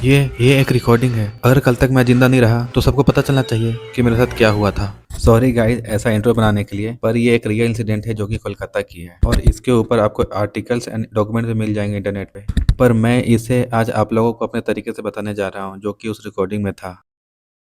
ये एक रिकॉर्डिंग है। अगर कल तक मैं जिंदा नहीं रहा तो सबको पता चलना चाहिए कि मेरे साथ क्या हुआ था। सॉरी गाइस ऐसा इंट्रो बनाने के लिए, पर ये एक रियल इंसिडेंट है जो कि कोलकाता की है और इसके ऊपर आपको आर्टिकल्स एंड डॉक्यूमेंट भी मिल जाएंगे इंटरनेट पे। पर मैं इसे आज आप लोगों को अपने तरीके से बताने जा रहा हूँ जो कि उस रिकॉर्डिंग में था।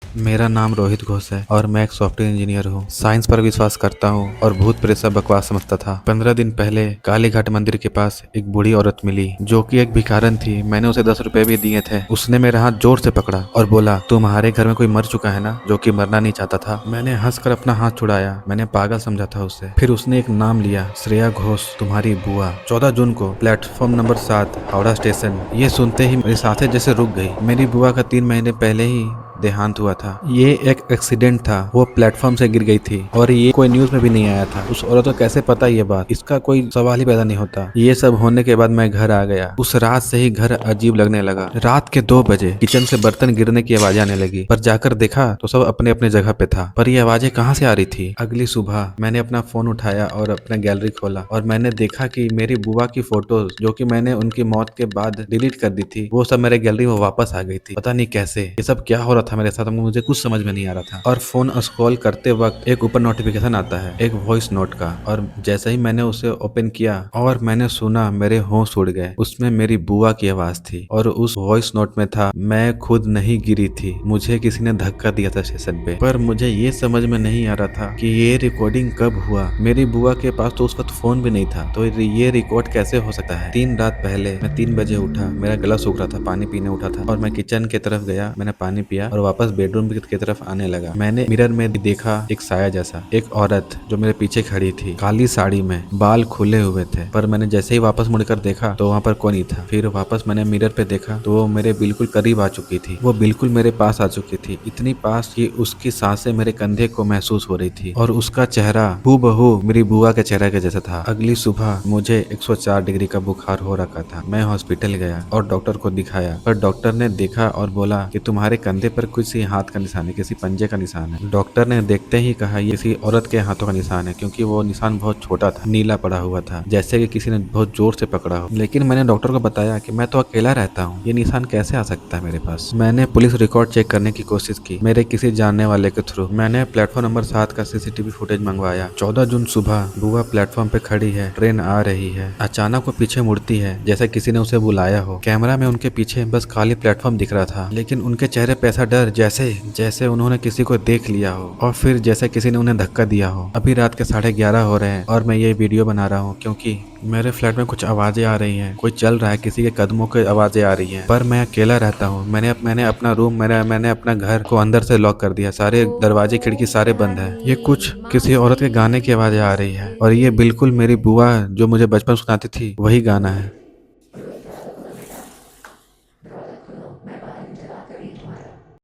मेरा नाम रोहित घोष है और मैं एक सॉफ्टवेयर इंजीनियर हूँ। साइंस पर विश्वास करता हूँ और भूत प्रेत सब बकवास समझता था। 15 दिन पहले कालीघाट मंदिर के पास एक बूढ़ी औरत मिली जो कि एक भिखारन थी। मैंने उसे 10 रुपए भी दिए थे। उसने मेरा हाथ जोर से पकड़ा और बोला, तुम्हारे घर में कोई मर चुका है ना, जो कि मरना नहीं चाहता था। मैंने हंसकर अपना हाथ छुड़ाया। मैंने पागल समझा था उसे। फिर उसने एक नाम लिया, श्रेया घोष, तुम्हारी बुआ। 14 जून को प्लेटफॉर्म नंबर 7 हावड़ा स्टेशन। ये सुनते ही मेरी सांसें जैसे रुक गई। मेरी बुआ का 3 महीने पहले ही देहांत हुआ था। ये एक एक्सीडेंट था। वो प्लेटफॉर्म से गिर गई थी और ये कोई न्यूज में भी नहीं आया था। उस औरत को कैसे पता ये बात, इसका कोई सवाल ही पैदा नहीं होता। ये सब होने के बाद मैं घर आ गया। उस रात से ही घर अजीब लगने लगा। रात के 2 बजे किचन से बर्तन गिरने की आवाज आने लगी, पर जाकर देखा तो सब अपने अपने जगह पे था। पर ये आवाजें कहाँ से आ रही थी? अगली सुबह मैंने अपना फोन उठाया और अपना गैलरी खोला और मैंने देखा कि मेरी बुआ की फोटोज जो कि मैंने उनकी मौत के बाद डिलीट कर दी थी, वो सब मेरे गैलरी में वापस आ गई थी। पता नहीं कैसे ये सब क्या हो रहा था मेरे साथ, मुझे कुछ समझ में नहीं आ रहा था। और फोन स्क्रॉल करते वक्त एक ऊपर नोटिफिकेशन आता है, एक वॉइस नोट का। और जैसे ही मैंने उसे ओपन किया और मैंने सुना, मेरे होश उड़ गए। उसमें मेरी बुआ की आवाज थी और उस वॉइस नोट में था, मैं खुद नहीं गिरी थी, मुझे किसी ने धक्का दिया था स्टेशन पे। पर मुझे ये समझ में नहीं आ रहा था कि ये रिकॉर्डिंग कब हुआ। मेरी बुआ के पास तो उस वक्त फोन भी नहीं था, तो ये रिकॉर्ड कैसे हो सकता है? 3 रात पहले मैं 3 बजे उठा। मेरा गला सूख रहा था, पानी पीने उठा था और मैं किचन की तरफ गया। मैंने पानी पिया और वापस बेडरूम की तरफ आने लगा। मैंने मिरर में देखा एक साया जैसा, एक औरत जो मेरे पीछे खड़ी थी, काली साड़ी में, बाल खुले हुए थे। पर मैंने जैसे ही वापस मुड़कर देखा तो वहाँ पर कोई नहीं था। फिर वापस मैंने मिरर पे देखा तो वो मेरे बिल्कुल करीब आ चुकी थी। वो बिल्कुल मेरे पास आ चुकी थी, इतनी पास कि उसकी सांसें मेरे कंधे को महसूस हो रही थी और उसका चेहरा हूबहू मेरी बुआ के चेहरे के जैसा था। अगली सुबह मुझे 104 डिग्री का बुखार हो रखा था। मैं हॉस्पिटल गया और डॉक्टर को दिखाया, पर डॉक्टर ने देखा और बोला कि तुम्हारे कंधे पर किसी हाथ का निशान है, किसी पंजे का निशान है। डॉक्टर ने देखते ही कहा ये किसी औरत के हाथों का निशान है, क्योंकि वो निशान बहुत छोटा था, नीला पड़ा हुआ था, जैसे कि किसी ने बहुत जोर से पकड़ा हो। लेकिन मैंने डॉक्टर को बताया कि मैं तो अकेला रहता हूँ, ये निशान कैसे आ सकता है मेरे पास। मैंने पुलिस रिकॉर्ड चेक करने की कोशिश की मेरे किसी जानने वाले के थ्रू। मैंने प्लेटफॉर्म नंबर 7 का सीसीटीवी फुटेज मंगवाया। 14 जून सुबह बुआ प्लेटफॉर्म पे खड़ी है, ट्रेन आ रही है। अचानक वो पीछे मुड़ती है जैसे किसी ने उसे बुलाया हो। कैमरा में उनके पीछे बस खाली प्लेटफॉर्म दिख रहा था, लेकिन उनके चेहरे पे ऐसा डर जैसे जैसे उन्होंने किसी को देख लिया हो और फिर जैसे किसी ने उन्हें धक्का दिया हो। अभी रात के 11:30 हो रहे हैं और मैं ये वीडियो बना रहा हूँ क्योंकि मेरे फ्लैट में कुछ आवाजें आ रही हैं, कोई चल रहा है, किसी के कदमों की आवाजें आ रही हैं। पर मैं अकेला रहता हूँ। मैंने अपना रूम, मैंने अपना घर को अंदर से लॉक कर दिया। सारे दरवाजे खिड़की सारे बंद है। ये कुछ किसी औरत के गाने की आवाजें आ रही है और ये बिल्कुल मेरी बुआ जो मुझे बचपन सुनाती थी वही गाना है।